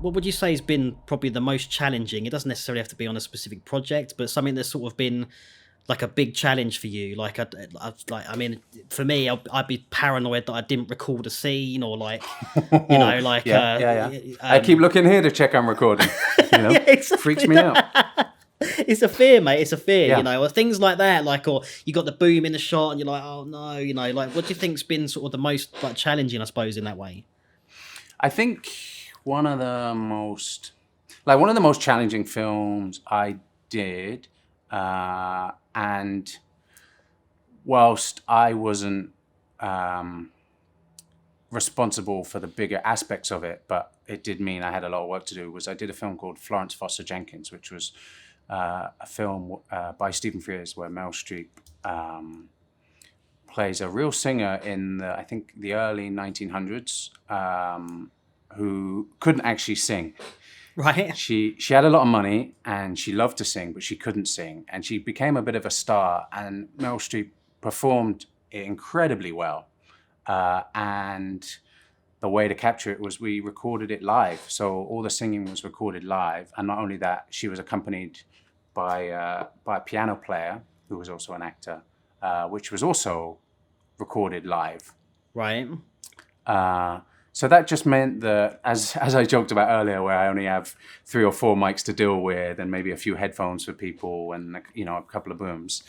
what would you say has been probably the most challenging? It doesn't necessarily have to be on a specific project, but something that's sort of been like a big challenge for you. Like, I mean, for me, I'd be paranoid that I didn't record a scene, or like, you know, like, I keep looking here to check I'm recording. You know, yeah, exactly. Freaks me out. It's a fear, mate. It's a fear, Yeah. you know, or things like that. Like, or you got the boom in the shot, and you're like, oh no, you know, like, what do you think's been sort of the most like challenging, I suppose, in that way? I think one of the most challenging films I did, and whilst I wasn't responsible for the bigger aspects of it, but it did mean I had a lot of work to do, was I did a film called Florence Jenkins, which was a film by Stephen Frears where Meryl Streep plays a real singer in I think the early 1900s who couldn't actually sing. Right. She had a lot of money and she loved to sing, but she couldn't sing, and she became a bit of a star. And Meryl Streep performed it incredibly well, and the way to capture it was we recorded it live. So all the singing was recorded live, and not only that, she was accompanied by a piano player who was also an actor, which was also recorded live. Right. So that just meant that, as I joked about earlier, where I only have 3 or 4 mics to deal with, and maybe a few headphones for people, and a couple of booms,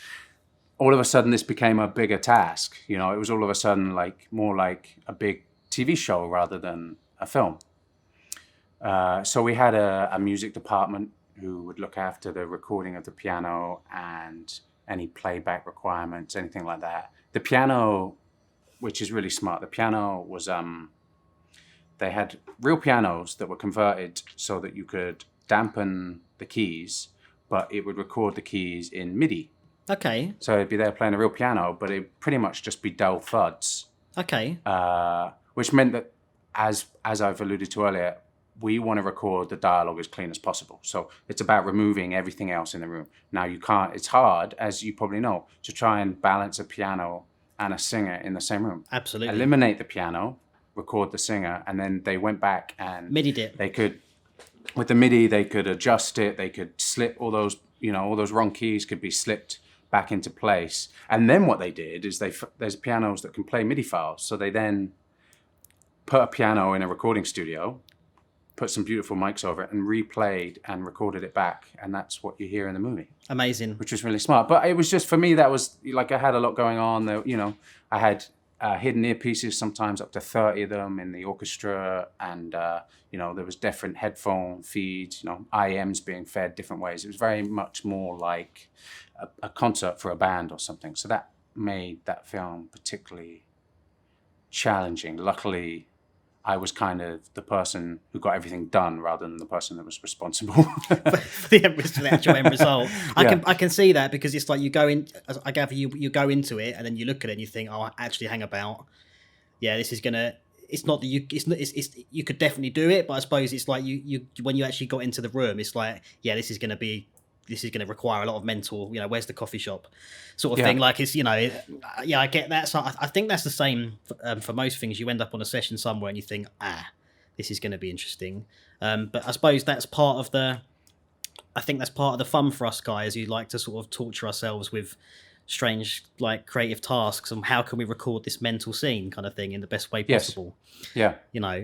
all of a sudden this became a bigger task. It was all of a sudden more like a big TV show rather than a film. So we had a music department who would look after the recording of the piano and any playback requirements, anything like that. The piano, which is really smart, the piano was they had real pianos that were converted so that you could dampen the keys, but it would record the keys in MIDI. Okay. So it'd be there playing a real piano, but it'd pretty much just be dull thuds. Okay. Which meant that, as I've alluded to earlier, we want to record the dialogue as clean as possible. So it's about removing everything else in the room. Now it's hard, as you probably know, to try and balance a piano and a singer in the same room. Absolutely. Eliminate the piano, record the singer, and then they went back and MIDI'd it. They could, with the MIDI, they could adjust it. They could slip all those wrong keys could be slipped back into place. And then what they did is there's pianos that can play MIDI files. So they then put a piano in a recording studio, put some beautiful mics over it, and replayed and recorded it back. And that's what you hear in the movie. Amazing. Which was really smart. But it was just, for me, that was like, I had a lot going on there. I had hidden earpieces, sometimes up to 30 of them in the orchestra. And, there was different headphone feeds, IMs being fed different ways. It was very much more like a concert for a band or something. So that made that film particularly challenging. Luckily, I was kind of the person who got everything done rather than the person that was responsible for the actual end result. I can see that, because it's like you go in. I gather you go into it and then you look at it and you think, oh, actually, hang about. Yeah, this is gonna. It's not that you could definitely do it, but I suppose it's like you when you actually got into the room, it's like, yeah, this is going to require a lot of mental, where's the coffee shop sort of thing. Like, it's, yeah, I get that. So I think that's the same for most things. You end up on a session somewhere and you think, this is going to be interesting. But I suppose that's part of the fun for us guys who like to sort of torture ourselves with strange, like, creative tasks and how can we record this mental scene kind of thing in the best way possible. Yes. Yeah.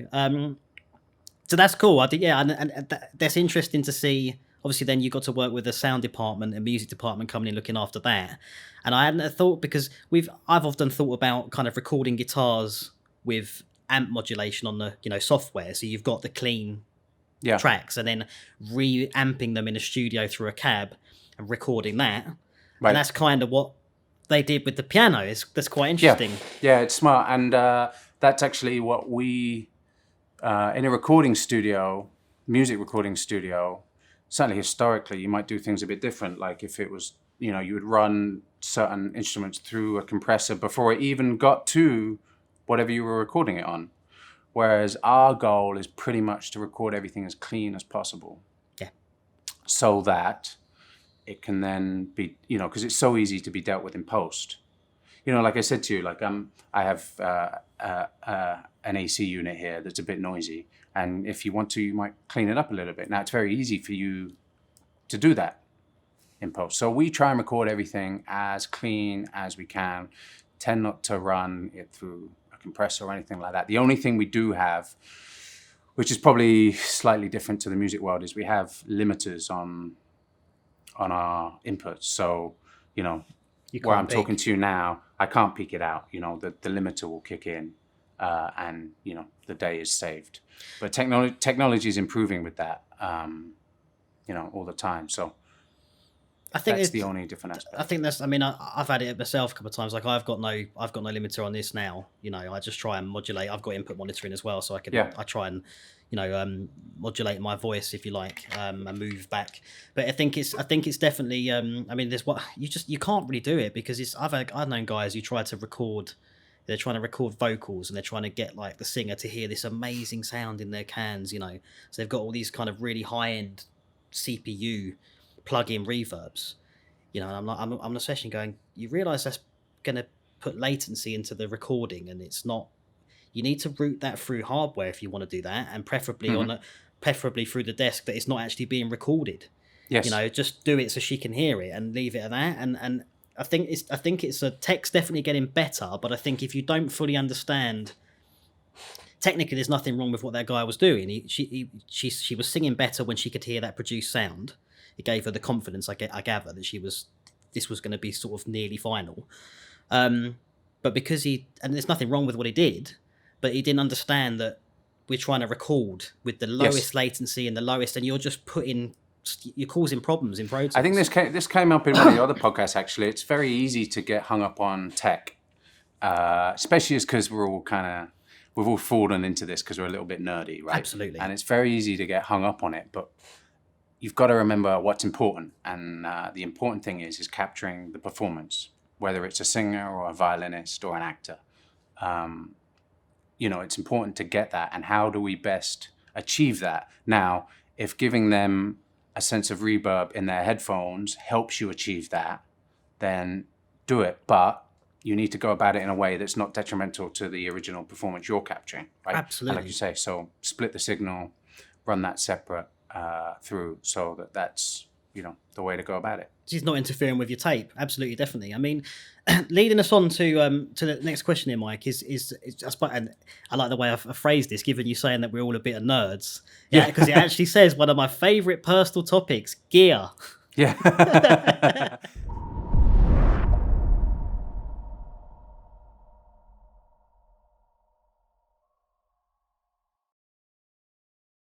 So that's cool. I think, yeah. And that's interesting to see. Obviously, then you got to work with the sound department and music department coming in looking after that. And I hadn't thought, because I've often thought about kind of recording guitars with amp modulation on the software. So you've got the clean tracks and then re-amping them in a studio through a cab and recording that. Right. And that's kind of what they did with the piano. That's quite interesting. Yeah, it's smart. And that's actually what we, in a recording studio, music recording studio, certainly historically, you might do things a bit different. Like if it was, you would run certain instruments through a compressor before it even got to whatever you were recording it on. Whereas our goal is pretty much to record everything as clean as possible. Yeah. So that it can then be, because it's so easy to be dealt with in post. Like I said to you, like I have an AC unit here that's a bit noisy. And if you want to, you might clean it up a little bit. Now, it's very easy for you to do that in post. So we try and record everything as clean as we can, tend not to run it through a compressor or anything like that. The only thing we do have, which is probably slightly different to the music world, is we have limiters on our inputs. So, where I'm talking to you now, I can't peak it out. The limiter will kick in, and the day is saved. But technology is improving with that, all the time. So I think that's the only different aspect. I think I've had it myself a couple of times. Like I've got no limiter on this now. I just try and modulate. I've got input monitoring as well, so I try and modulate my voice, if you like, and move back. But I think it's definitely there's you can't really do it, because I've known guys who try to record. They're trying to record vocals, and they're trying to get like the singer to hear this amazing sound in their cans. So they've got all these kind of really high end CPU plug-in reverbs. And I'm on a session going, you realise that's going to put latency into the recording, and it's not. You need to route that through hardware if you want to do that, and preferably preferably through the desk that it's not actually being recorded. Yes. Just do it so she can hear it and leave it at that. And I think it's a tech's definitely getting better, but I think if you don't fully understand, technically there's nothing wrong with what that guy was doing. She was singing better when she could hear that produced sound. It gave her the confidence, I gather, that this was going to be sort of nearly final. But because and there's nothing wrong with what he did, but he didn't understand that we're trying to record with the lowest latency and the lowest, and you're causing problems in Pro Tools. I think this came up in one of the other podcasts, actually. It's very easy to get hung up on tech, especially because we've all fallen into this because we're a little bit nerdy, right? Absolutely. And it's very easy to get hung up on it, but you've got to remember what's important. And the important thing is capturing the performance, whether it's a singer or a violinist or an actor. It's important to get that. And how do we best achieve that? Now, if giving them a sense of reverb in their headphones helps you achieve that, then do it. But you need to go about it in a way that's not detrimental to the original performance you're capturing, right? Absolutely. And like you say, so split the signal, run that separate through, so that's the way to go about it. She's not interfering with your tape. Absolutely, definitely. I mean, leading us on to the next question here, Mike, is and I like the way I've phrased this, given you saying that we're all a bit of nerds. Yeah, because it actually says one of my favourite personal topics, gear. Yeah.